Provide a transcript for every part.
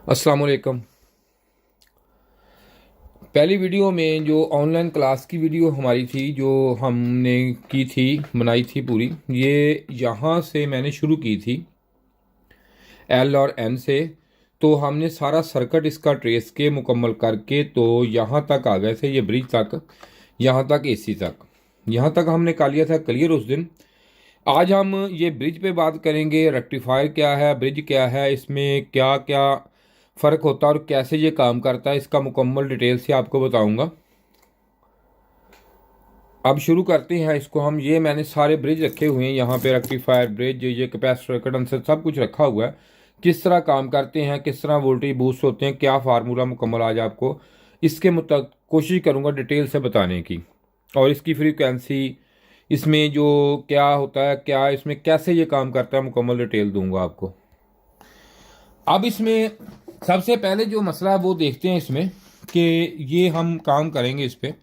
अस्सलाम वालेकुम। पहली वीडियो में जो ऑनलाइन क्लास की वीडियो हमारी थी, जो हमने की थी, बनाई थी पूरी, ये यहाँ से मैंने शुरू की थी एल और एन से। तो हमने सारा सर्किट इसका ट्रेस के मुकम्मल करके तो यहाँ तक आ गए थे, ये ब्रिज तक, यहाँ तक एसी तक, यहाँ तक हमने कर लिया था क्लियर उस दिन। आज हम ये ब्रिज पे बात करेंगे, रेक्टिफायर क्या है, ब्रिज क्या है, इसमें क्या क्या फ़र्क होता है और कैसे ये काम करता है, इसका मुकम्मल डिटेल से आपको बताऊंगा। अब शुरू करते हैं इसको हम। ये मैंने सारे ब्रिज रखे हुए हैं यहाँ पे, रेक्टिफायर, ब्रिज, ये कैपेसिटर, कंडेंसर, सब कुछ रखा हुआ है। किस तरह काम करते हैं, किस तरह वोल्टेज बूस्ट होते हैं, क्या फार्मूला मुकम्मल आज आपको इसके मुताबिक कोशिश करूँगा डिटेल से बताने की। और इसकी फ्रीक्वेंसी, इसमें जो क्या होता है, क्या इसमें कैसे ये काम करता है, मुकम्मल डिटेल दूंगा आपको। अब इसमें सबसे पहले जो मसला है वो देखते हैं इसमें कि ये हम काम करेंगे इस पर।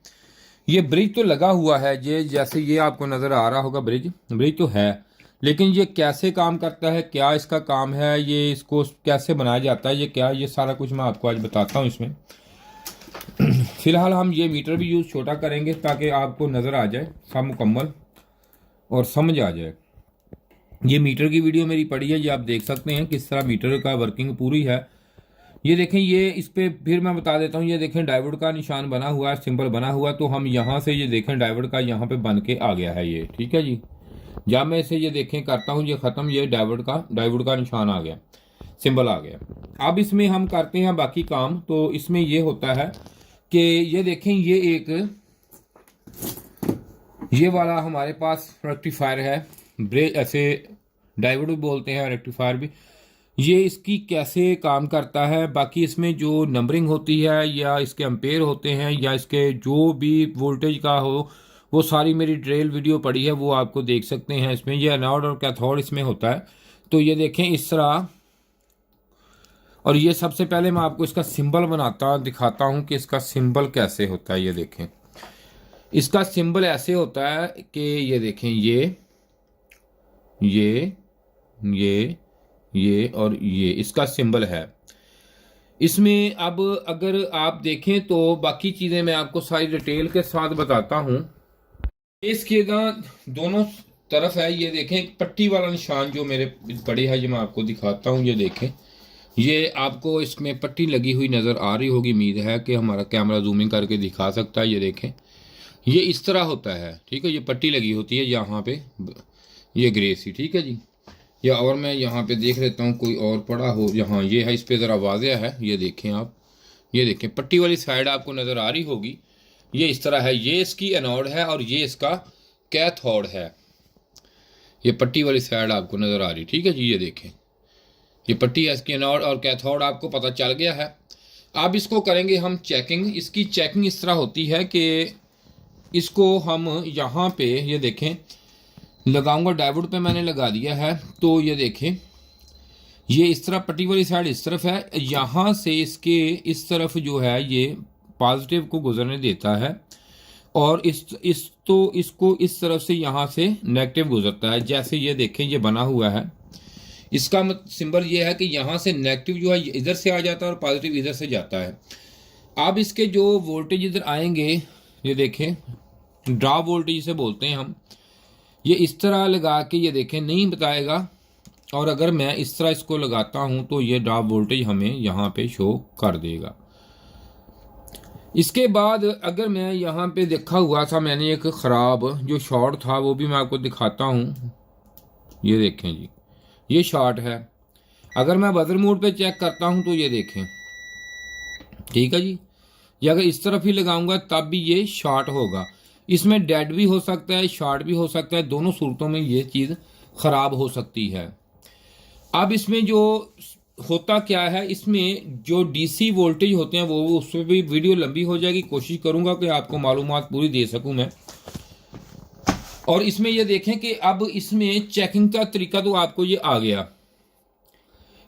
ये ब्रिज तो लगा हुआ है, ये जैसे ये आपको नज़र आ रहा होगा, ब्रिज ब्रिज तो है, लेकिन ये कैसे काम करता है, क्या इसका काम है, ये इसको कैसे बनाया जाता है, ये क्या, ये सारा कुछ मैं आपको आज बताता हूँ इसमें। फ़िलहाल हम ये मीटर भी यूज़ छोटा करेंगे ताकि आपको नज़र आ जाए सब मुकम्मल और समझ आ जाए। ये मीटर की वीडियो मेरी पड़ी है, ये आप देख सकते हैं किस तरह मीटर का वर्किंग पूरी है। ये देखें, ये इस पे फिर मैं बता देता हूँ। ये देखें डायोड का निशान बना हुआ है, सिंबल बना हुआ है, तो हम यहाँ से ये देखें डायोड का यहाँ पे बन के आ गया है ये, ठीक है जी। जब मैं इसे ये देखें करता हूँ, ये ख़त्म, ये डायोड का निशान आ गया, सिंबल आ गया। अब इसमें हम करते हैं बाकी काम। तो इसमें ये होता है कि ये देखें, ये वाला हमारे पास रेक्टिफायर है, ब्रेक ऐसे डायोड भी बोलते हैं, रेक्टिफायर भी। ये इसकी कैसे काम करता है, बाकी इसमें जो नंबरिंग होती है या इसके एम्पेयर होते हैं या इसके जो भी वोल्टेज का हो, वो सारी मेरी ड्रिल वीडियो पड़ी है, वो आपको देख सकते हैं इसमें। ये एनोड और कैथोड इसमें होता है। तो ये देखें इस तरह। और ये सबसे पहले मैं आपको इसका सिंबल दिखाता हूँ कि इसका सिंबल कैसे होता है। ये देखें, इसका सिंबल ऐसे होता है कि ये देखें, ये ये और ये इसका सिंबल है इसमें। अब अगर आप देखें तो बाकी चीज़ें मैं आपको सारी डिटेल के साथ बताता हूँ। इसके दोनों तरफ है, ये देखें पट्टी वाला निशान जो मेरे पड़े है, ये मैं आपको दिखाता हूँ। ये देखें, ये आपको इसमें पट्टी लगी हुई नज़र आ रही होगी, उम्मीद है कि हमारा कैमरा जूमिंग करके दिखा सकता है। ये देखें, ये इस तरह होता है, ठीक है। ये पट्टी लगी होती है यहाँ पे, ये ग्रे सी, ठीक है जी। या और मैं यहाँ पे देख लेता हूँ कोई और पड़ा हो, यहाँ ये है, इस पे ज़रा वाज़ेह है। ये देखें आप, ये देखें पट्टी वाली साइड आपको नज़र आ रही होगी, ये इस तरह है। ये इसकी एनोड है और ये इसका कैथोड है। ये पट्टी वाली साइड आपको नज़र आ रही, ठीक है जी। ये देखें, ये पट्टी है इसकी एनोड और कैथोड, आपको पता चल गया है। अब इसको करेंगे हम चेकिंग। इसकी चेकिंग इस तरह होती है कि इसको हम यहाँ पे, ये देखें, लगाऊंगा डायोड पे, मैंने लगा दिया है। तो ये देखें, ये इस तरह पट्टी वाली साइड इस तरफ है, यहाँ से इसके इस तरफ जो है ये पॉजिटिव को गुजरने देता है और इसको इस तरफ से यहाँ से नेगेटिव गुजरता है। जैसे ये देखें, ये बना हुआ है, इसका सिंबल ये है कि यहाँ से नेगेटिव जो है इधर से आ जाता है और पॉजिटिव इधर से जाता है। अब इसके जो वोल्टेज इधर आएंगे, ये देखें ड्रॉप वोल्टेज इसे बोलते हैं हम, ये इस तरह लगा के, ये देखें नहीं बताएगा। और अगर मैं इस तरह इसको लगाता हूं तो ये ड्रॉप वोल्टेज हमें यहाँ पे शो कर देगा। इसके बाद अगर मैं यहाँ पे देखा हुआ था मैंने एक ख़राब जो शॉर्ट था, वो भी मैं आपको दिखाता हूँ। ये देखें जी, ये शॉर्ट है। अगर मैं बजर मोड पे चेक करता हूँ तो ये देखें, ठीक है जी। ये अगर इस तरफ ही लगाऊंगा तब भी ये शॉर्ट होगा। इसमें डेड भी हो सकता है, शॉर्ट भी हो सकता है, दोनों सूरतों में ये चीज़ ख़राब हो सकती है। अब इसमें जो होता क्या है, इसमें जो डीसी वोल्टेज होते हैं वो उस पर भी वीडियो लंबी हो जाएगी, कोशिश करूंगा कि आपको मालूमात पूरी दे सकूं मैं। और इसमें ये देखें कि अब इसमें चेकिंग का तरीका तो आपको ये आ गया।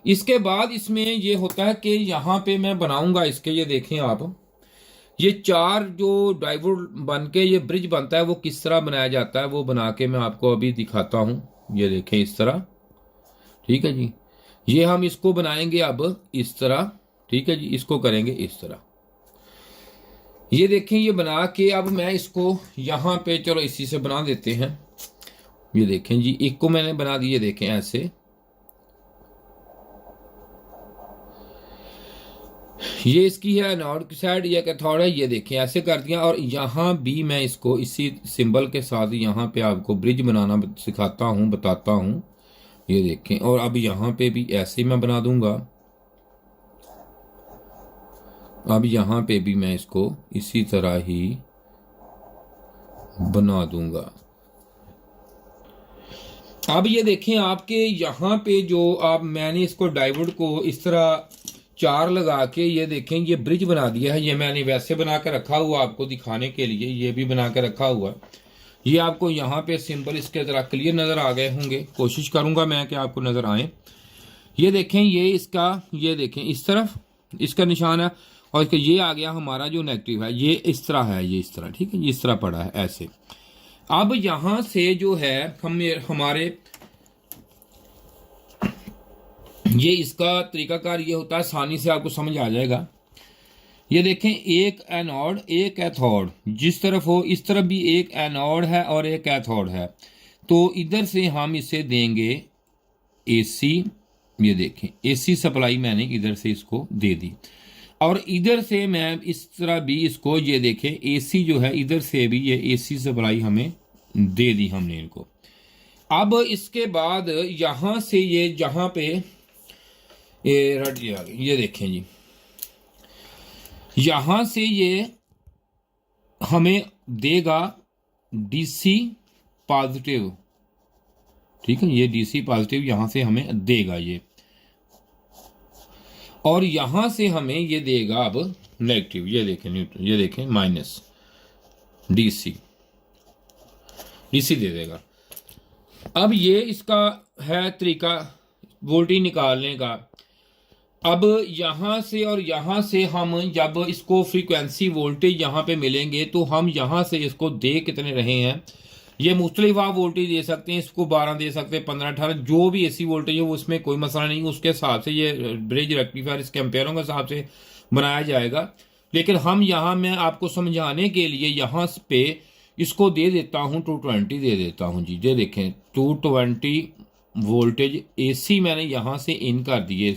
इसके बाद इसमें ये होता है कि यहाँ पे मैं बनाऊंगा इसके, ये देखें आप, ये चार जो डायोड बन के ये ब्रिज बनता है वो किस तरह बनाया जाता है वो बना के मैं आपको अभी दिखाता हूँ। ये देखें इस तरह, ठीक है जी। ये हम इसको बनाएंगे अब इस तरह, ठीक है जी, इसको करेंगे इस तरह। ये देखें, ये बना के अब मैं इसको यहाँ पे, चलो इसी से बना देते हैं। ये देखें जी, एक को मैंने बना दिया, देखें ऐसे। ये इसकी है एनोड की साइड, ये कैथोड है, ये देखें ऐसे कर दिया। और यहाँ भी मैं इसको इसी सिंबल के साथ यहाँ पे आपको ब्रिज बनाना सिखाता हूँ, बताता हूँ। ये देखें, और अब यहाँ पे भी ऐसे मैं बना दूंगा। अब यहाँ पे भी मैं इसको इसी तरह ही बना दूंगा। अब ये देखें, आपके यहाँ पे जो आप मैंने इसको डायोड को इस तरह 4 लगा के, ये देखें ये ब्रिज बना दिया है। ये मैंने वैसे बना के रखा हुआ आपको दिखाने के लिए, ये भी बना के रखा हुआ। ये आपको यहाँ पे सिंबल इसके तरह क्लियर नज़र आ गए होंगे, कोशिश करूँगा मैं कि आपको नज़र आए। ये देखें, ये इसका, ये देखें इस तरफ इसका निशान है, और इसका ये आ गया हमारा जो नेगेटिव है, ये इस तरह है, ये इस तरह, ठीक है, ये इस तरह पड़ा है ऐसे। अब यहाँ से जो है हमारे ये इसका तरीकाकार ये होता है, आसानी से आपको समझ आ जाएगा। ये देखें, एक एनोड एक कैथोड, जिस तरफ हो इस तरफ भी एक एनोड है और एक कैथोड है। तो इधर से हम इसे देंगे एसी। ये देखें, एसी सप्लाई मैंने इधर से इसको दे दी, और इधर से मैं इस तरह भी इसको, ये देखें एसी जो है इधर से भी ये एसी सप्लाई हमें दे दी हमने इनको। अब इसके बाद यहाँ से ये जहाँ पे ये रट गया, ये देखें जी, यहाँ से ये हमें देगा डीसी पॉजिटिव, ठीक है, ये डीसी पॉजिटिव यहाँ से हमें देगा ये, और यहाँ से हमें ये देगा अब नेगेटिव। ये देखें न्यूट्रल, ये देखें माइनस डीसी दे देगा। अब ये इसका है तरीका वोल्टेज निकालने का। अब यहाँ से और यहाँ से हम जब इसको फ्रीक्वेंसी वोल्टेज यहाँ पे मिलेंगे, तो हम यहाँ से इसको दे कितने रहे हैं, ये मुख्तलिफ आप वोल्टेज दे सकते हैं, इसको 12 दे सकते हैं, 15 18, जो भी एसी वोल्टेज है वो उसमें कोई मसला नहीं, उसके हिसाब से ये ब्रिज रेक्टिफायर इसके एम्पेयरों के हिसाब से बनाया जाएगा। लेकिन हम यहाँ, मैं आपको समझाने के लिए यहाँ पे इसको दे देता हूँ 220 दे देता हूँ जी। ये देखें 220 वोल्टेज एसी मैंने यहाँ से इन कर दिए,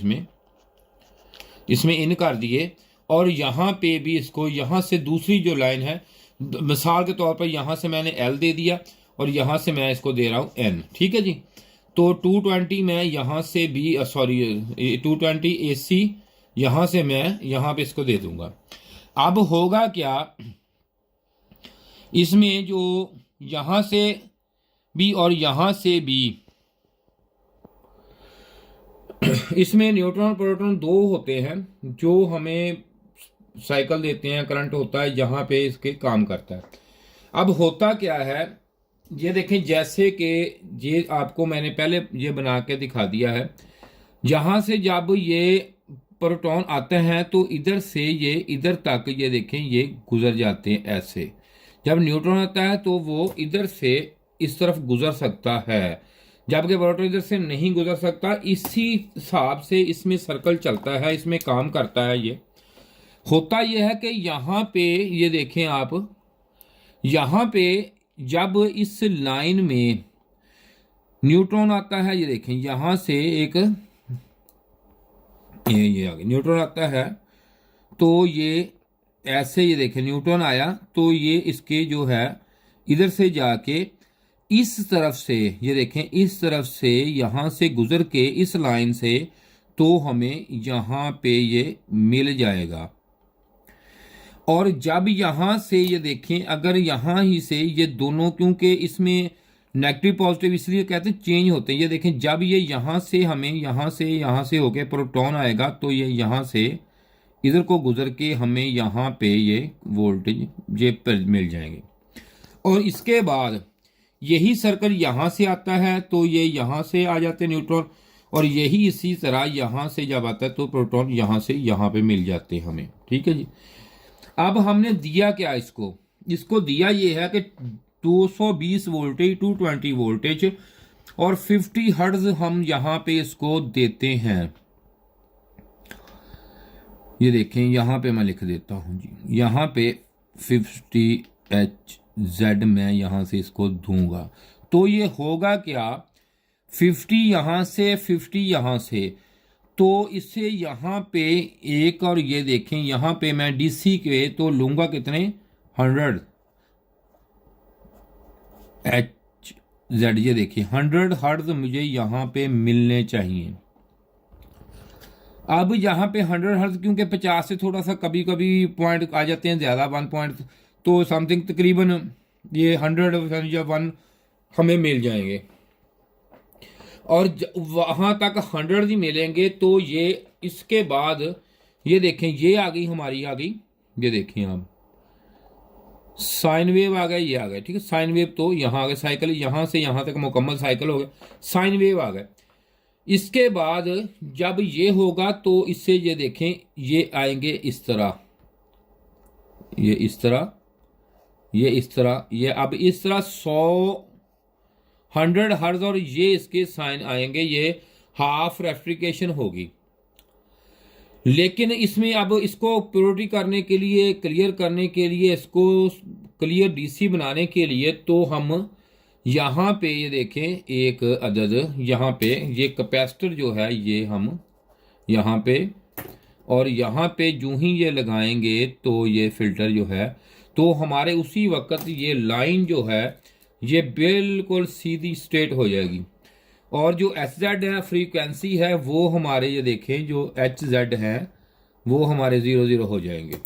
इसमें इन कर दिए, और यहाँ पे भी इसको, यहाँ से दूसरी जो लाइन है, मिसाल के तौर पर यहाँ से मैंने L दे दिया और यहाँ से मैं इसको दे रहा हूँ N, ठीक है जी। तो 220 मैं यहाँ से भी, सॉरी 220 AC यहाँ से मैं यहाँ पे इसको दे दूंगा। अब होगा क्या, इसमें जो यहाँ से भी और यहाँ से भी, इसमें न्यूट्रॉन प्रोटॉन 2 होते हैं जो हमें साइकिल देते हैं, करंट होता है, यहाँ पे इसके काम करता है। अब होता क्या है, ये देखें, जैसे कि ये आपको मैंने पहले ये बना के दिखा दिया है, यहाँ से जब ये प्रोटॉन आते हैं तो इधर से ये इधर तक, ये देखें ये गुजर जाते हैं ऐसे। जब न्यूट्रॉन आता है तो वो इधर से इस तरफ गुजर सकता है, जबकि प्रोटॉन इधर से नहीं गुजर सकता। इसी हिसाब से इसमें सर्कल चलता है, इसमें काम करता है। ये होता यह है कि यहाँ पे ये देखें आप, यहाँ पे जब इस लाइन में न्यूट्रॉन आता है, ये देखें यहाँ से एक ये आगे न्यूट्रॉन आता है, तो ये ऐसे, ये देखें न्यूट्रॉन आया तो ये इसके जो है इधर से जाके इस तरफ से, ये देखें इस तरफ से यहाँ से गुजर के इस लाइन से, तो हमें यहाँ पे ये मिल जाएगा। और जब यहाँ से ये देखें, अगर यहाँ ही से ये दोनों, क्योंकि इसमें नेगेटिव पॉजिटिव इसलिए कहते हैं चेंज होते हैं, ये देखें जब ये यहाँ से हमें यहाँ से होके प्रोटॉन आएगा, तो ये यहाँ से इधर को गुजर के हमें यहाँ पे ये वोल्टेज ये पर मिल जाएंगे। और इसके बाद यही सर्कल यहाँ से आता है तो ये यहाँ से आ जाते हैं न्यूट्रॉन, और यही इसी तरह यहाँ से जब आता है तो प्रोटॉन यहाँ से यहाँ पे मिल जाते हैं हमें, ठीक है जी। अब हमने दिया क्या इसको दिया ये है कि 220 वोल्टेज 220 वोल्टेज और 50 हर्ट्ज हम यहाँ पे इसको देते हैं। ये देखें यहाँ पे मैं लिख देता हूँ जी, यहाँ पे 50HZ मैं यहाँ से इसको दूंगा तो ये होगा क्या, 50 यहाँ से 50 यहाँ से, तो इससे यहाँ पे एक, और ये देखें यहाँ पे मैं DC के तो लूंगा कितने 100HZ, ये देखिए 100 हर्ट्ज मुझे यहाँ पे मिलने चाहिए। अब यहाँ पे 100 हर्ट्ज क्योंकि 50 से थोड़ा सा कभी कभी पॉइंट आ जाते हैं ज़्यादा, 1 पॉइंट, तो समथिंग तकरीबन ये 100 या 1 हमें मिल जाएंगे, और वहाँ तक 100 ही मिलेंगे। तो ये इसके बाद ये देखें ये आ गई हमारी, आ गई, ये देखें आप साइन वेव आ गया, ये आ गया, ठीक है, साइन वेव तो यहाँ आ गया, साइकिल यहाँ से यहाँ तक मुकम्मल साइकिल हो गया, साइन वेव आ गया। इसके बाद जब ये होगा तो इससे ये देखें ये आएंगे इस तरह, ये इस तरह, ये इस तरह, ये अब इस तरह 100 हर्ट्ज, और ये इसके साइन आएंगे, ये हाफ रेफ्रिकेशन होगी। लेकिन इसमें अब इसको प्योरिटी करने के लिए, क्लियर करने के लिए, इसको क्लियर DC बनाने के लिए, तो हम यहाँ पे ये देखें एक अदद, यहाँ पे ये कैपेसिटर जो है ये हम यहाँ पे, और यहाँ पे जो ही ये लगाएंगे तो ये फिल्टर जो है, तो हमारे उसी वक्त ये लाइन जो है ये बिल्कुल सीधी स्ट्रेट हो जाएगी, और जो HZ है फ्रीक्वेंसी है वो हमारे ये देखें जो HZ है वो हमारे 00 हो जाएंगे।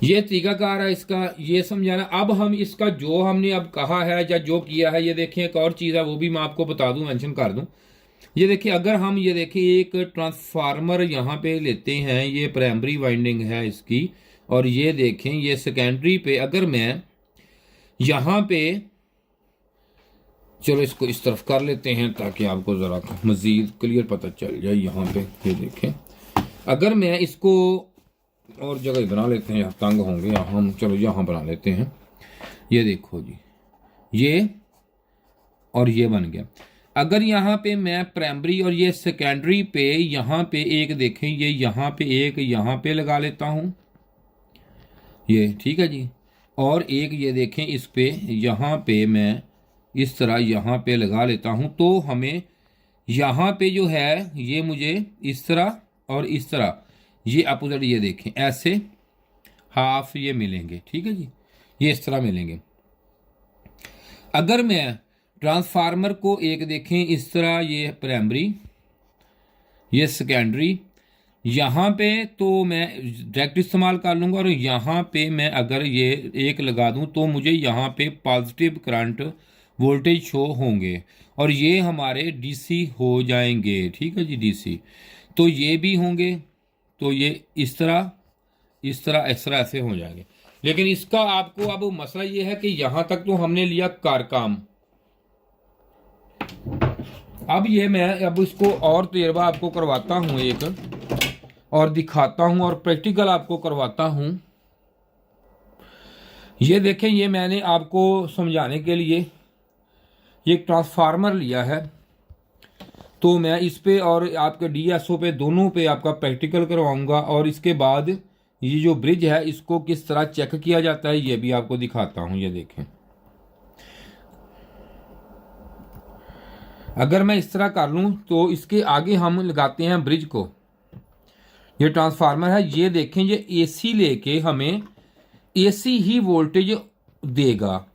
ये तरीकाकार है इसका, ये समझाना। अब हम इसका जो हमने अब कहा है या जो किया है, ये देखें एक और चीज़ है वो भी मैं आपको बता दूं, मेंशन कर दूं। ये देखिए अगर हम ये देखें एक ट्रांसफार्मर यहाँ पे लेते हैं, ये प्राइमरी वाइंडिंग है इसकी, और ये देखें ये सेकेंडरी पे, अगर मैं यहाँ पे, चलो इसको इस तरफ कर लेते हैं ताकि आपको ज़रा मज़ीद क्लियर पता चल जाए। यहाँ पे ये देखें, अगर मैं इसको और जगह बना लेते हैं, यहाँ तंग होंगे, यहाँ हम चलो यहाँ बना लेते हैं। ये देखो जी, ये और ये बन गया। अगर यहाँ पे मैं प्राइमरी और ये सेकेंडरी पे, यहाँ पे एक देखें, ये यहाँ पे एक यहाँ पे लगा लेता हूँ, ये ठीक है जी, और एक ये देखें इस पे, यहाँ पे मैं इस तरह यहाँ पे लगा लेता हूँ, तो हमें यहाँ पे जो है ये मुझे इस तरह और इस तरह ये अपोजिट, ये देखें ऐसे हाफ ये मिलेंगे, ठीक है जी, ये इस तरह मिलेंगे। अगर मैं ट्रांसफार्मर को एक देखें इस तरह, ये प्राइमरी ये सेकेंडरी, यहाँ पे तो मैं डायरेक्ट इस्तेमाल कर लूँगा, और यहाँ पे मैं अगर ये एक लगा दूँ तो मुझे यहाँ पे पॉजिटिव करंट वोल्टेज शो होंगे, और ये हमारे DC हो जाएंगे, ठीक है जी, DC। तो ये भी होंगे, तो ये इस तरह इस तरह इस तरह ऐसे हो जाएंगे। लेकिन इसका आपको अब मसला ये है कि यहाँ तक तो हमने लिया कारकाम। अब ये मैं अब इसको और तजर्बा आपको करवाता हूँ एक, और दिखाता हूँ, और प्रैक्टिकल आपको करवाता हूँ। ये देखें, ये मैंने आपको समझाने के लिए ये ट्रांसफार्मर लिया है, तो मैं इस पे और आपके DSO पे दोनों पे आपका प्रैक्टिकल करवाऊंगा, और इसके बाद ये जो ब्रिज है इसको किस तरह चेक किया जाता है ये भी आपको दिखाता हूँ। ये देखें, अगर मैं इस तरह कर लूँ तो इसके आगे हम लगाते हैं ब्रिज को। ये ट्रांसफार्मर है, ये देखें ये AC लेके हमें AC ही वोल्टेज देगा।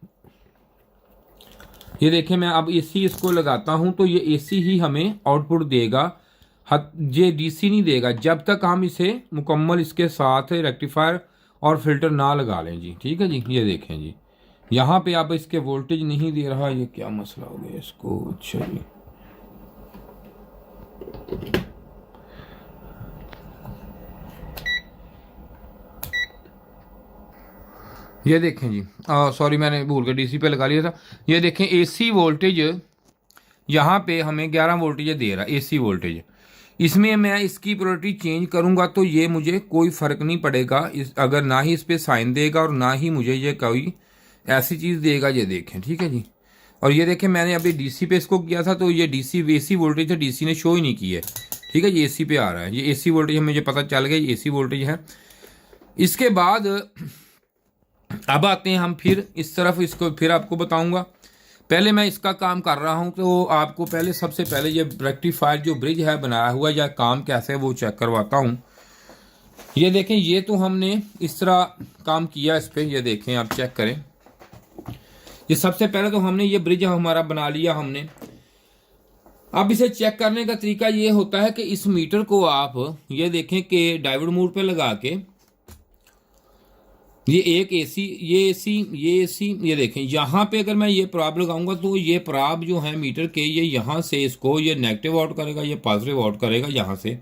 ये देखें मैं अब AC इसको लगाता हूं तो ये AC ही हमें आउटपुट देगा, ये DC नहीं देगा जब तक हम इसे मुकम्मल इसके साथ रेक्टिफायर और फिल्टर ना लगा लें जी, ठीक है जी। ये देखें जी, यहाँ पे आप इसके वोल्टेज नहीं दे रहा, ये क्या मसला हो गया इसको, अच्छा जी। ये देखें जी, सॉरी मैंने भूल के DC पे लगा लिया था। ये देखें AC वोल्टेज यहाँ पे हमें 11 वोल्टेज दे रहा है AC वोल्टेज। इसमें मैं इसकी प्रायोरिटी चेंज करूँगा तो ये मुझे कोई फ़र्क नहीं पड़ेगा, इस अगर ना ही इस पर साइन देगा और ना ही मुझे ये कोई ऐसी चीज़ देगा। ये देखें, ठीक है जी। और ये देखें मैंने अभी DC पे इसको किया था तो ये DC AC वोल्टेज था, DC ने शो ही नहीं किया। ठीक है, ये एसी पे आ रहा है, ये एसी वोल्टेज मुझे पता चल गया, ये एसी वोल्टेज है। इसके बाद अब आते हैं हम फिर इस तरफ, इसको फिर आपको बताऊंगा। पहले मैं इसका काम कर रहा हूं, तो आपको पहले सबसे पहले ये रेक्टिफायर जो ब्रिज है बनाया हुआ या काम कैसे है वो चेक करवाता हूं। ये देखें, ये तो हमने इस तरह काम किया इस पर, ये देखें आप चेक करें। ये सबसे पहले तो हमने ये ब्रिज हमारा बना लिया हमने। अब इसे चेक करने का तरीका ये होता है कि इस मीटर को आप ये देखें कि डायोड मोड पे लगा के ये एक एसी, ये एसी, ये एसी, ये देखें यहाँ पे अगर मैं ये प्राब लगाऊंगा तो ये प्राब जो है मीटर के, ये यहाँ से इसको ये नेगेटिव आउट करेगा, ये पॉजिटिव आउट करेगा यहाँ से।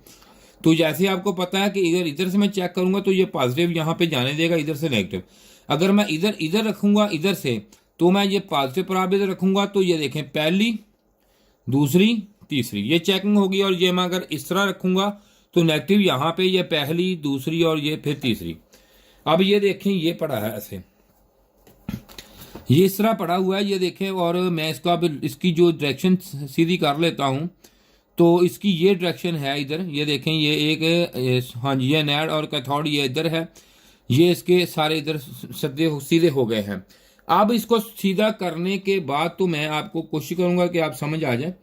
तो जैसे आपको पता है कि अगर इधर से मैं चेक करूंगा तो ये पॉजिटिव यहाँ पे जाने देगा, इधर से नेगेटिव। अगर मैं इधर इधर रखूंगा इधर से, तो मैं ये पॉजिटिव प्राब इधर रखूंगा तो ये देखें पहली, दूसरी, तीसरी ये चेकिंग होगी। और ये मैं अगर इस तरह रखूंगा तो नेगेटिव यहाँ पे, ये पहली, दूसरी और ये फिर तीसरी। अब ये देखें ये पड़ा है ऐसे, ये इस तरह पड़ा हुआ है, ये देखें। और मैं इसको अब इसकी जो डायरेक्शन सीधी कर लेता हूँ, तो इसकी ये डायरेक्शन है इधर, ये देखें ये एक, हाँ जी, ये नैड और कैथोड ये इधर है, ये इसके सारे इधर सीधे हो गए हैं। अब इसको सीधा करने के बाद तो मैं आपको कोशिश करूंगा कि आप समझ आ जाए।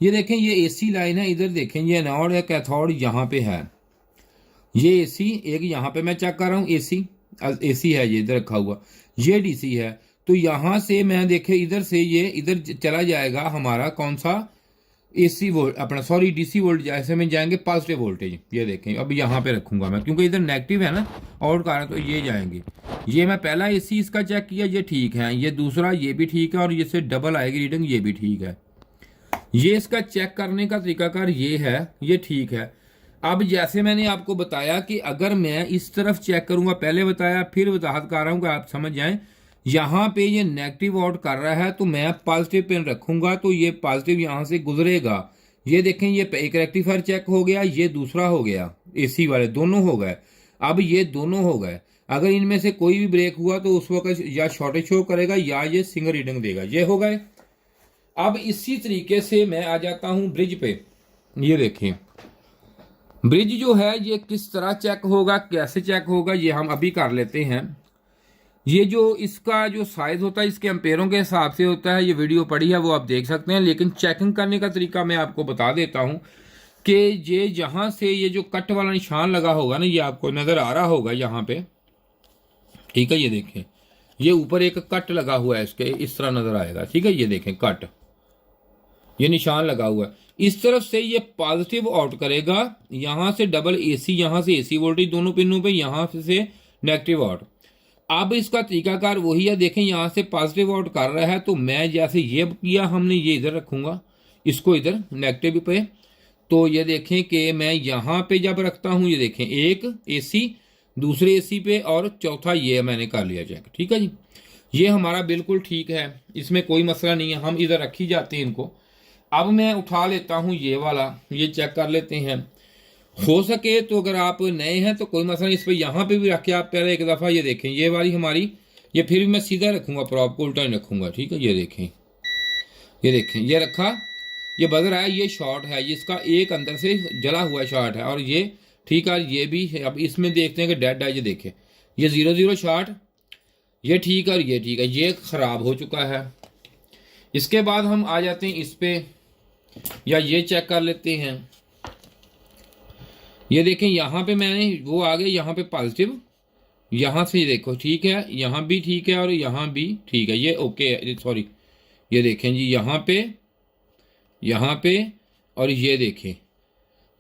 ये देखें ये एसी लाइन है, इधर देखें ये एनोड है, कैथोड यहाँ पे है, ये एसी एक यहाँ पे मैं चेक कर रहा हूँ, एसी है ये इधर रखा हुआ, ये डीसी है। तो यहाँ से मैं देखे इधर से ये इधर चला जाएगा हमारा कौन सा एसी वोल्ट अपना, सॉरी डीसी वोल्ट, जैसे में जाएंगे पॉजिटिव वोल्टेज। ये देखें अब यहाँ पे रखूंगा मैं, क्योंकि इधर नेगेटिव है ना आउट कर रहा है, तो ये जाएंगे। ये मैं पहला एसी इसका चेक किया, ये ठीक है, ये दूसरा ये भी ठीक है, और ये से डबल आएगी रीडिंग, ये भी ठीक है। ये इसका चेक करने का तरीकाकार ये है, ये ठीक है। अब जैसे मैंने आपको बताया कि अगर मैं इस तरफ चेक करूंगा, पहले बताया फिर वजाहत कर रहा हूं कि आप समझ जाएं। यहाँ पे ये नेगेटिव आउट कर रहा है तो मैं पॉजिटिव पिन रखूंगा, तो ये पॉजिटिव यहाँ से गुजरेगा। ये देखें ये एक रेक्टिफायर चेक हो गया, ये दूसरा हो गया, एसी वाले दोनों हो गए। अब ये दोनों हो गए, अगर इनमें से कोई भी ब्रेक हुआ तो उस वक्त या शॉर्टेज शो करेगा या ये सिंगल रीडिंग देगा, ये हो गए। अब इसी तरीके से मैं आ जाता हूं ब्रिज पे। ये देखें ब्रिज जो है ये किस तरह चेक होगा, कैसे चेक होगा, ये हम अभी कर लेते हैं। ये जो इसका जो साइज होता है इसके एम्पेयरों के हिसाब से होता है, ये वीडियो पड़ी है वो आप देख सकते हैं। लेकिन चेकिंग करने का तरीका मैं आपको बता देता हूं कि ये जहां से ये जो कट वाला निशान लगा होगा ना, ये आपको नजर आ रहा होगा यहाँ पे, ठीक है। ये देखें ये ऊपर एक कट लगा हुआ है, इसके इस तरह नजर आएगा, ठीक है। ये देखें कट, ये निशान लगा हुआ है। इस तरफ से ये पॉजिटिव आउट करेगा, यहां से डबल एसी, यहां से एसी वोल्टेज दोनों पिनों पे, यहां से नेगेटिव आउट। अब इसका तरीकाकार वही है, देखें यहां से पॉजिटिव आउट कर रहा है, तो मैं जैसे ये किया हमने, ये इधर रखूंगा, इसको इधर नेगेटिव पे। तो ये देखें कि मैं यहां पे जब रखता हूं, ये देखें एक एसी, दूसरे एसी पे, और चौथा ये मैंने कर लिया चेक, ठीक है जी। ये हमारा बिल्कुल ठीक है, इसमें कोई मसला नहीं है, हम इधर रखी जाते हैं इनको। अब मैं उठा लेता हूं ये वाला, ये चेक कर लेते हैं। हो सके तो अगर आप नए हैं तो कोई मसला नहीं, इस पर यहाँ पे भी रख के आप पहले एक दफ़ा ये देखें, ये वाली हमारी, ये फिर भी मैं सीधा रखूंगा, प्रॉप को उल्टा नहीं रखूंगा, ठीक है। ये देखें, ये देखें, ये रखा, ये बज रहा है, ये शॉर्ट है, ये इसका एक अंदर से जला हुआ शॉर्ट है, और ये ठीक है, ये भी है। अब इसमें देखते हैं कि डेड है, ये देखें ये 0-0 शॉर्ट, ये ठीक है और ये ठीक है, ये खराब हो चुका है। इसके बाद हम आ जाते हैं इस पे, या ये चेक कर लेते हैं। ये देखें यहाँ पे मैंने वो आ गया, यहाँ पे पॉजिटिव, यहाँ से देखो ठीक है, यहाँ भी ठीक है और यहाँ भी ठीक है, ये ओके है, सॉरी। ये देखें जी यहाँ पे और ये देखें,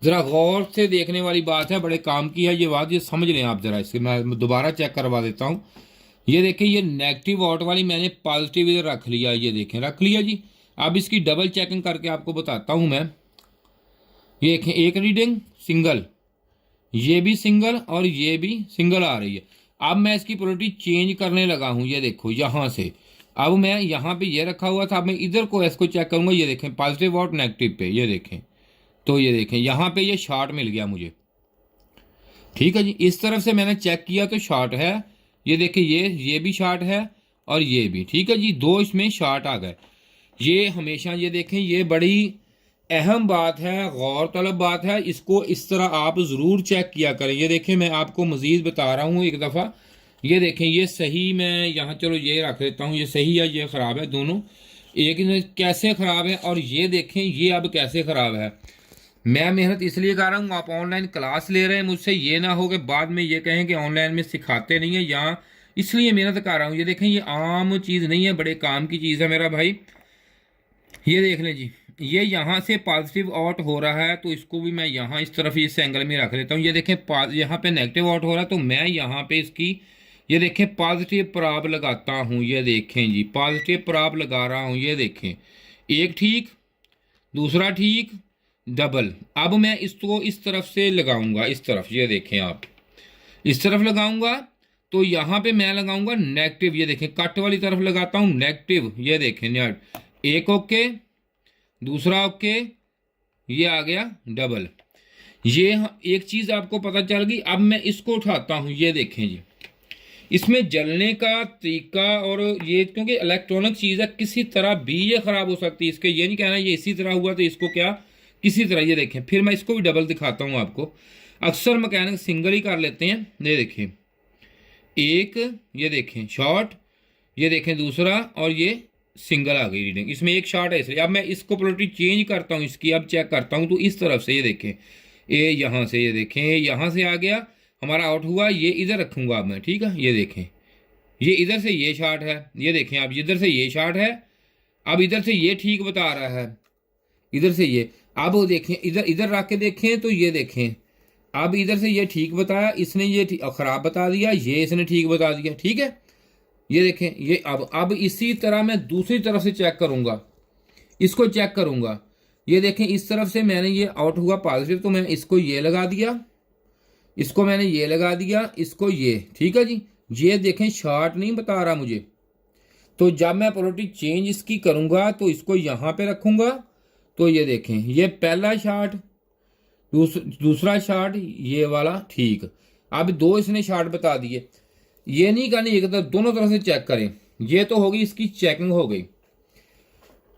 ज़रा गौर से देखने वाली बात है, बड़े काम की है ये बात, ये समझ लें आप ज़रा। इससे मैं दोबारा चेक करवा देता हूँ। ये देखें ये नेगेटिव आउट वाली मैंने पॉजिटिव इधर रख लिया, ये देखें रख लिया जी। अब इसकी डबल चेकिंग करके आपको बताता हूं मैं। ये देखें एक रीडिंग सिंगल, ये भी सिंगल और ये भी सिंगल आ रही है। अब मैं इसकी पोलैरिटी चेंज करने लगा हूं, ये देखो यहां से। अब मैं यहाँ पे ये रखा हुआ था, अब मैं इधर को इसको चेक करूंगा, ये देखें पॉजिटिव आउट नेगेटिव पे, ये देखें, तो ये देखें यहाँ पे ये शॉर्ट मिल गया मुझे, ठीक है जी। इस तरफ से मैंने चेक किया तो शॉर्ट है, ये देखें ये भी शॉर्ट है और ये भी, ठीक है जी, दो इसमें शॉर्ट आ गए। ये हमेशा ये देखें ये बड़ी अहम बात है, गौर तलब बात है, इसको इस तरह आप ज़रूर चेक किया करें। ये देखें, मैं आपको मज़ीद बता रहा हूँ एक दफ़ा। ये देखें, ये सही, मैं यहाँ चलो ये रख देता हूँ, ये सही है, ये ख़राब है, दोनों एक कैसे ख़राब है। और ये देखें, ये अब कैसे ख़राब है। मैं मेहनत इसलिए कर रहा हूँ, आप ऑनलाइन क्लास ले रहे हैं मुझसे, ये ना हो कि बाद में ये कहें कि ऑनलाइन में सिखाते नहीं है, यहाँ इसलिए मेहनत कर रहा हूँ। ये देखें, ये आम चीज़ नहीं है, बड़े काम की चीज़ है मेरा भाई। ये देख लें जी, ये यहाँ से पॉजिटिव आउट हो रहा है, तो इसको भी मैं यहाँ इस तरफ इस एंगल में रख लेता हूँ। ये देखें, यहाँ पे नेगेटिव आउट हो रहा है, तो मैं यहाँ पे इसकी, ये देखें, पॉजिटिव प्रभाव लगाता हूँ। ये देखें जी, पॉजिटिव प्रभाव लगा रहा हूँ। ये देखें, एक ठीक, दूसरा ठीक, डबल। अब मैं इसको इस तरफ से लगाऊंगा, इस तरफ, ये देखें आप, इस तरफ लगाऊंगा तो यहाँ पे मैं लगाऊंगा नेगेटिव। ये देखें, कट वाली तरफ लगाता हूँ नेगेटिव। ये देखें, एक ओके, दूसरा ओके, ये आ गया डबल। ये एक चीज़ आपको पता चल गई। अब मैं इसको उठाता हूँ। ये देखें जी, इसमें जलने का तरीका, और ये क्योंकि इलेक्ट्रॉनिक चीज़ है, किसी तरह भी ये ख़राब हो सकती है। इसके ये नहीं कहना ये इसी तरह हुआ तो इसको क्या किसी तरह। ये देखें, फिर मैं इसको भी डबल दिखाता हूँ आपको। अक्सर मैकेनिक सिंगल ही कर लेते हैं। ये देखें, एक, ये देखें शॉर्ट, ये देखें दूसरा, और ये सिंगल आ गई रीडिंग। इसमें एक शॉर्ट है इसलिए। अब मैं इसको पोलैरिटी चेंज करता हूँ इसकी, अब चेक करता हूँ तो इस तरफ से, ये देखें, ये यहाँ से, ये देखें, यहाँ से आ गया हमारा आउट हुआ। ये इधर रखूँगा अब मैं, ठीक है। ये देखें, ये इधर से ये शॉर्ट है। ये देखें, अब इधर से ये शॉर्ट है, अब इधर से ये ठीक बता रहा है, इधर से ये। अब वो देखें, इधर इधर रख के देखें तो ये देखें, अब इधर से ये ठीक बताया इसने, ये ख़राब बता दिया, ये इसने ठीक बता दिया, ठीक है। ये देखें, ये अब इसी तरह मैं दूसरी तरफ से चेक करूंगा, इसको चेक करूंगा। ये देखें, इस तरफ से मैंने ये आउट हुआ पॉजिटिव, तो मैं इसको ये लगा दिया, इसको मैंने ये लगा दिया, इसको ये, ठीक है जी। ये देखें, शॉर्ट नहीं बता रहा मुझे। तो जब मैं पोलैरिटी चेंज इसकी करूंगा तो इसको यहाँ पे रखूंगा, तो ये देखें, ये पहला शॉर्ट, दूसरा शॉर्ट, ये वाला ठीक। अब दो इसने शॉर्ट बता दिए। ये नहीं करनी, एक तरफ, दोनों तरफ से चेक करें। ये तो होगी, इसकी चेकिंग हो गई।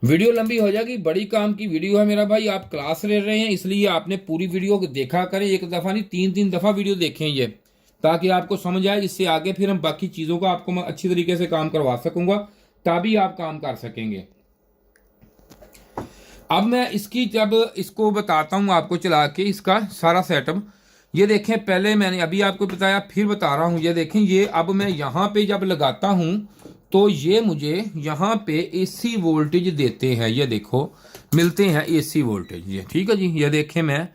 वीडियो लंबी हो जाएगी, बड़ी काम की वीडियो है मेरा भाई। आप क्लास ले रहे हैं इसलिए आपने पूरी वीडियो देखा करें, एक दफ़ा नहीं, तीन तीन दफ़ा वीडियो देखें ये, ताकि आपको समझ आए। इससे आगे फिर हम बाकी चीज़ों का आपको मैं अच्छी तरीके से काम करवा सकूंगा, तभी आप काम कर सकेंगे। अब मैं इसकी जब इसको बताता हूँ आपको चला के इसका सारा सेटअप। ये देखें, पहले मैंने अभी आपको बताया, फिर बता रहा हूँ। ये देखें, ये अब मैं यहाँ पे जब लगाता हूँ तो ये मुझे यहाँ पे एसी वोल्टेज देते हैं। ये देखो, मिलते हैं एसी वोल्टेज, ये ठीक है जी। ये देखें, मैं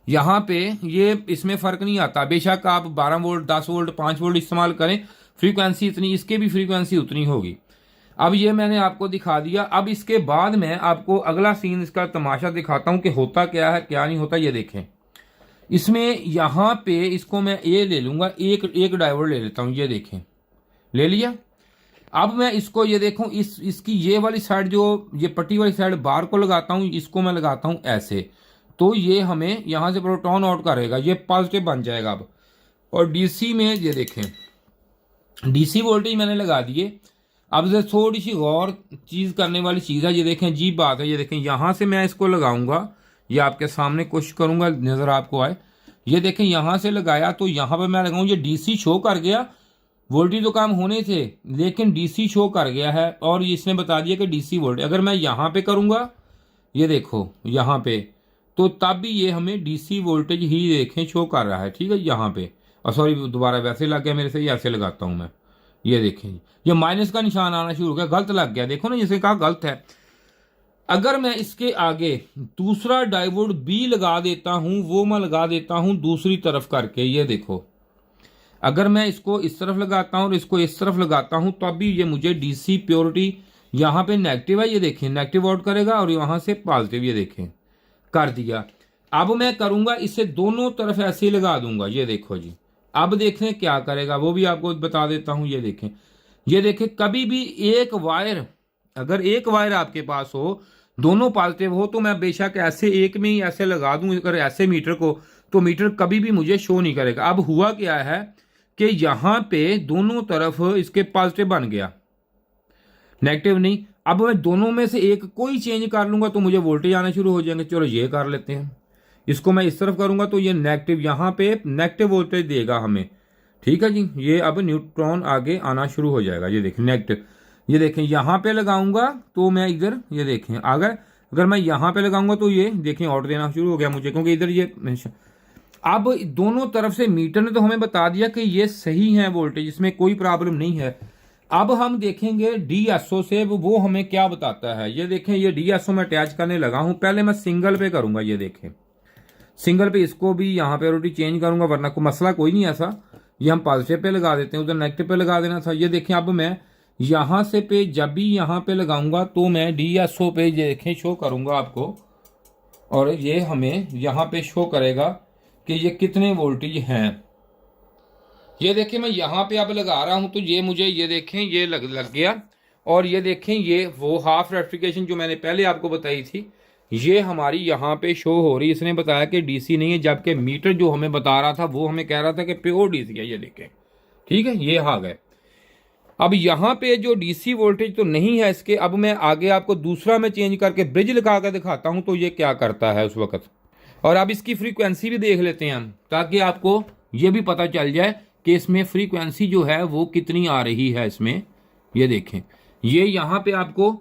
यहाँ पे ये इसमें फ़र्क नहीं आता, बेशक आप 12 वोल्ट, 10 वोल्ट, 5 वोल्ट इस्तेमाल करें, फ्रीक्वेंसी इतनी, इसके भी फ्रीक्वेंसी उतनी होगी। अब ये मैंने आपको दिखा दिया। अब इसके बाद मैं आपको अगला सीन, इसका तमाशा दिखाता हूँ कि होता क्या है क्या नहीं होता। ये देखें, इसमें यहाँ पे इसको मैं ये ले लूँगा, एक डायोड ले लेता हूँ। ये देखें, ले लिया। अब मैं इसको, ये देखूँ, इसकी ये वाली साइड, जो ये पट्टी वाली साइड बार को लगाता हूँ, इसको मैं लगाता हूँ ऐसे, तो ये हमें यहाँ से प्रोटॉन आउट करेगा, ये पॉजिटिव बन जाएगा अब। और डीसी में ये देखें, डीसी वोल्टेज मैंने लगा दिए। अब से थोड़ी सी गौर चीज़ करने वाली चीज़ है। ये देखें, अजीब बात है। ये देखें, यहाँ से मैं इसको लगाऊंगा, ये आपके सामने कोशिश करूंगा नज़र आपको आए। ये देखें, यहाँ से लगाया तो यहाँ पे मैं लगाऊँ, ये डीसी शो कर गया। वोल्टेज तो काम होने थे लेकिन डीसी शो कर गया है, और इसने बता दिया कि डीसी वोल्टेज। अगर मैं यहाँ पे करूँगा, ये देखो यहाँ पे, तो तब भी ये हमें डीसी वोल्टेज ही देखें शो कर रहा है, ठीक है। यहाँ पे, और सॉरी दोबारा वैसे लग गया मेरे से, ऐसे लगाता हूँ मैं। ये देखें, ये माइनस का निशान आना शुरू हो गया, गलत लग गया। देखो ना, जिसे कहा गलत है। अगर मैं इसके आगे दूसरा डायोड बी लगा देता हूं, वो मैं लगा देता हूं दूसरी तरफ करके, ये देखो, अगर मैं इसको इस तरफ लगाता हूं और इसको इस तरफ लगाता हूं, तो अभी ये मुझे डीसी प्योरिटी, यहाँ पे नेगेटिव है, ये देखें, नेगेटिव आउट करेगा, और यहाँ से पॉजिटिव, ये देखें, कर दिया। अब मैं करूंगा, इसे दोनों तरफ ऐसे ही लगा दूंगा। ये देखो जी, अब देखें क्या करेगा, वो भी आपको बता देता हूं। ये देखें, ये देखें, कभी भी एक वायर, अगर एक वायर आपके पास हो, दोनों पॉजिटिव हो, तो मैं बेशक ऐसे एक में ही ऐसे लगा दूं, अगर ऐसे मीटर को, तो मीटर कभी भी मुझे शो नहीं करेगा। अब हुआ क्या है कि यहाँ पे दोनों तरफ इसके पॉजिटिव बन गया, नेगेटिव नहीं। अब मैं दोनों में से एक कोई चेंज कर लूंगा तो मुझे वोल्टेज आने शुरू हो जाएंगे। चलो ये कर लेते हैं, इसको मैं इस तरफ करूंगा तो ये नेगेटिव, यहाँ पे नेगेटिव वोल्टेज देगा हमें। ठीक है जी, ये अब न्यूट्रॉन आगे आना शुरू हो जाएगा। ये देखें नेगेटिव, ये देखें यहाँ पे लगाऊंगा तो मैं इधर, ये देखें अगर मैं यहाँ पे लगाऊंगा तो ये देखें आउट देना शुरू हो गया मुझे, क्योंकि इधर ये। अब दोनों तरफ से मीटर ने तो हमें बता दिया कि ये सही है वोल्टेज, इसमें कोई प्रॉब्लम नहीं है। अब हम देखेंगे डीएसओ से वो हमें क्या बताता है। ये देखें, ये डीएसओ में अटैच करने लगा हूं। पहले मैं सिंगल पे करूंगा, ये देखें सिंगल पे, इसको भी यहाँ पे रोटी चेंज करूंगा, वरना कोई मसला कोई नहीं ऐसा। ये हम पॉजिटिव पे लगा देते हैं, उधर नेगेटिव पे लगा देना था। ये देखें, अब मैं यहाँ से पे जब भी यहाँ पे लगाऊंगा तो मैं डीएसओ पे ये देखें शो करूंगा आपको, और ये हमें यहाँ पे शो करेगा कि ये कितने वोल्टेज हैं। ये देखें, मैं यहाँ पे अब लगा रहा हूं तो ये मुझे, ये देखें ये लग गया। और ये देखें, ये वो हाफ रेक्टिफिकेशन जो मैंने पहले आपको बताई थी, ये हमारी यहाँ पे शो हो रही है। इसने बताया कि डीसी नहीं है, जबकि मीटर जो हमें बता रहा था वो हमें कह रहा था कि प्योर डीसी है। ये देखें, ठीक है, ये आ गए। अब यहाँ पे जो डीसी वोल्टेज तो नहीं है इसके। अब मैं आगे आपको दूसरा में चेंज करके ब्रिज लगा कर दिखाता हूँ तो ये क्या करता है उस वक्त। और अब इसकी फ्रीक्वेंसी भी देख लेते हैं हम, ताकि आपको ये भी पता चल जाए कि इसमें फ्रीक्वेंसी जो है वो कितनी आ रही है इसमें। ये देखें, ये यहाँ पे आपको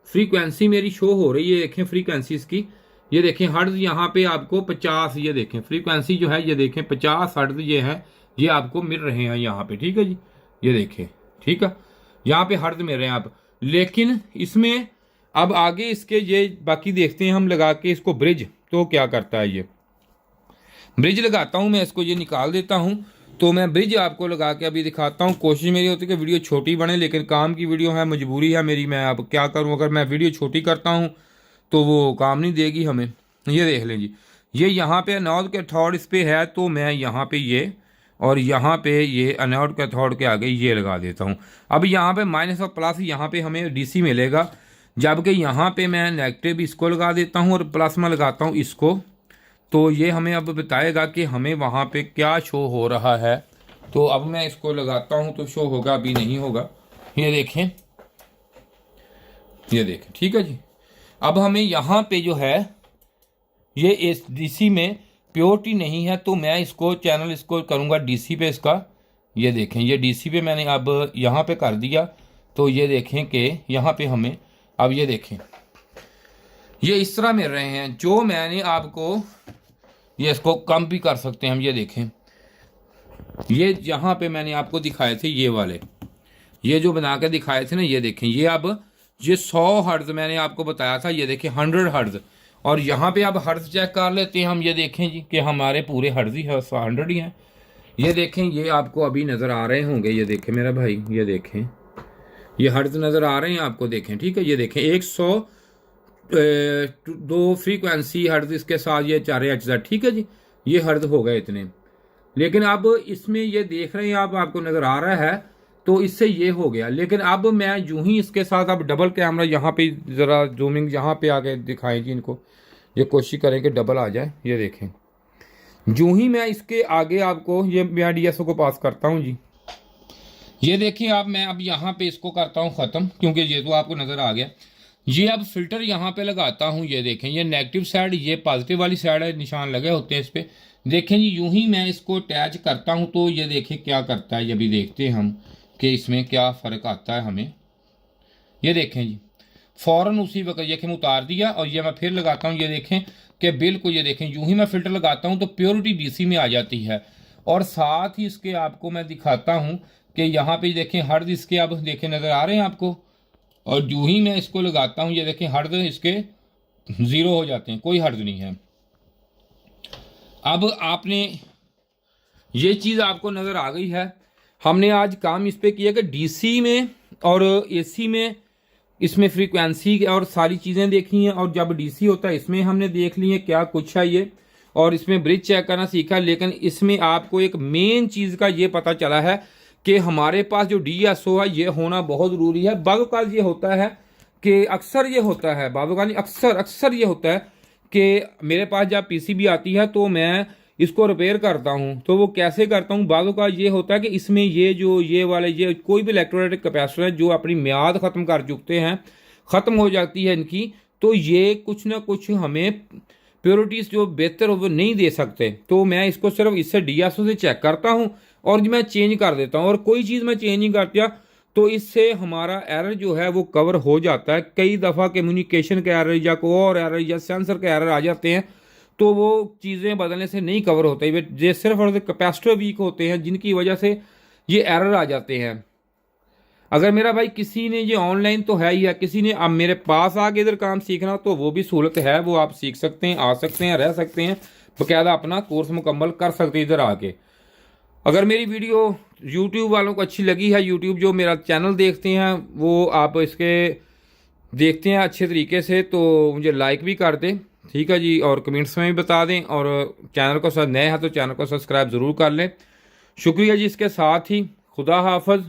फ्रीक्वेंसी मेरी शो हो रही है। देखें फ्रीक्वेंसी इसकी, ये देखें हर्ट्ज यहाँ पे आपको 50, ये देखें फ्रीक्वेंसी जो है, ये देखें 50 हर्ट्ज ये है, ये आपको मिल रहे हैं यहाँ पे। ठीक है जी, ये देखें, ठीक है, यहाँ पे हर्ट्ज मिल रहे हैं आप। लेकिन इसमें अब आगे इसके ये बाकी देखते हैं हम लगा के इसको ब्रिज, तो क्या करता है। ये ब्रिज लगाता हूँ मैं, इसको ये निकाल देता हूँ। तो मैं ब्रिज आपको लगा के अभी दिखाता हूँ। कोशिश मेरी होती है कि वीडियो छोटी बने, लेकिन काम की वीडियो है, मजबूरी है मेरी, मैं अब क्या करूँ। अगर मैं वीडियो छोटी करता हूँ तो वो काम नहीं देगी हमें। ये देख लें जी, ये यहाँ पे एनोड कैथोड इस पे है, तो मैं यहाँ पे ये, और यहाँ पे ये एनोड कैथोड के आगे ये लगा देता हूँ। अब यहाँ पे माइनस और प्लस, यहाँ पे हमें डीसी मिलेगा, जबकि यहाँ पे मैं नेगेटिव इसको लगा देता हूँ और प्लस में लगाता हूँ इसको। तो ये हमें अब बताएगा कि हमें वहाँ पे क्या शो हो रहा है। तो अब मैं इसको लगाता हूँ तो शो होगा, अभी नहीं होगा। ये देखें, ये देखें, ठीक है जी। अब हमें यहाँ पे जो है ये इस डीसी में प्योरिटी नहीं है, तो मैं इसको चैनल इसको करूँगा डीसी पे इसका। ये देखें, ये डीसी पे मैंने अब यहाँ पे कर दिया। तो ये देखें कि यहाँ पे हमें अब ये देखें ये इस तरह मिल रहे हैं, जो मैंने आपको, ये इसको कम भी कर सकते हैं हम। ये देखें, ये यहाँ पे मैंने आपको दिखाए थे ये वाले, ये जो बना के दिखाए थे ना, ये देखें, ये अब ये 100 हर्ट्ज मैंने आपको बताया था। ये देखें 100 हर्ट्ज, और यहाँ पे अब हर्ट्ज चेक कर लेते हैं हम। ये देखें जी कि हमारे पूरे हर्ट्ज ही है, 100 ही हैं। ये देखें, ये आपको अभी नज़र आ रहे होंगे। ये देखें मेरा भाई, ये देखें ये हर्ट्ज नज़र आ रहे हैं आपको, देखें, ठीक है। ये देखें 102 फ्रीक्वेंसी हर्ट्ज इसके साथ ये 4 HZ, ठीक है जी, ये हर्ट्ज हो गए इतने। लेकिन अब इसमें ये देख रहे हैं आप, आपको नज़र आ रहा है, तो इससे ये हो गया। लेकिन अब मैं यूं ही इसके साथ अब डबल कैमरा यहाँ पे ज़रा जूमिंग यहाँ पे आके दिखाएं जी इनको, ये कोशिश करें कि डबल आ जाए। ये देखें, यूं ही मैं इसके आगे आपको ये मैं डीएसओ को पास करता हूँ जी। ये देखिए आप, मैं अब यहाँ पे इसको करता हूँ ख़त्म, क्योंकि ये तो आपको नज़र आ गया। ये अब फिल्टर यहाँ पे लगाता हूँ। ये देखें, ये नेगेटिव साइड, ये पॉजिटिव वाली साइड है, निशान लगे होते हैं इस पर। देखें जी, यूं ही मैं इसको अटैच करता हूँ तो ये देखें क्या करता है। ये भी देखते हैं हम कि इसमें क्या फ़र्क आता है हमें। ये देखें जी, फ़ौरन उसी वक्त ये मैं उतार दिया, और ये मैं फिर लगाता हूँ। ये देखें कि बिल्कुल, ये देखें यूं ही मैं फ़िल्टर लगाता हूँ तो प्योरिटी डीसी में आ जाती है। और साथ ही इसके आपको मैं दिखाता हूँ कि यहाँ पे देखें हर्ट्ज इसके अब देखें नज़र आ रहे हैं आपको, और यूं ही मैं इसको लगाता हूँ, ये देखें हर्ट्ज इसके 0 हो जाते हैं, कोई हर्ट्ज नहीं है। अब आपने ये चीज़ आपको नज़र आ गई है। हमने आज काम इस पे किया कि डीसी में और एसी में इसमें फ्रीक्वेंसी और सारी चीज़ें देखी हैं, और जब डीसी होता है इसमें हमने देख ली है क्या कुछ है ये, और इसमें ब्रिज चेक करना सीखा। लेकिन इसमें आपको एक मेन चीज़ का ये पता चला है कि हमारे पास जो डीएसओ है ये होना बहुत ज़रूरी है। बाज़ ये होता है कि अक्सर ये होता है, बाज़ अक्सर ये होता है कि मेरे पास जब पीसीबी आती है तो मैं इसको रिपेयर करता हूँ तो वो कैसे करता हूँ, बाज़ों का ये होता है कि इसमें ये वाले कोई भी इलेक्ट्रोलाइटिक कैपेसिटर है जो अपनी मियाद ख़त्म कर चुकते हैं, ख़त्म हो जाती है इनकी, तो ये कुछ ना कुछ हमें प्योरिटीज़ जो बेहतर हो वो नहीं दे सकते। तो मैं इसको सिर्फ इससे DSO से चेक करता हूँ और मैं चेंज कर देता हूँ। और कोई चीज़ मैं चेंज नहीं करता तो इससे हमारा एरर जो है वो कवर हो जाता है। कई दफ़ा कम्युनिकेशन के एरर या कोई और एरर या सेंसर के एरर आ जाते हैं तो वो चीज़ें बदलने से नहीं कवर होते, ये सिर्फ और कैपेसिटर वीक होते हैं जिनकी वजह से ये एरर आ जाते हैं। अगर मेरा भाई किसी ने ये ऑनलाइन तो है ही है, किसी ने अब मेरे पास आके इधर काम सीखना तो वो भी सहूलत है, वो आप सीख सकते हैं, आ सकते हैं, रह सकते हैं, बाकायदा अपना कोर्स मुकम्मल कर सकते हैं इधर आके। अगर मेरी वीडियो यूट्यूब वालों को अच्छी लगी है, यूट्यूब जो मेरा चैनल देखते हैं वो आप इसके देखते हैं अच्छे तरीके से, तो मुझे लाइक भी कर दें, ठीक है जी, और कमेंट्स में भी बता दें, और चैनल को नए हैं तो चैनल को सब्सक्राइब ज़रूर कर लें। शुक्रिया जी। इसके साथ ही खुदा हाफिज़।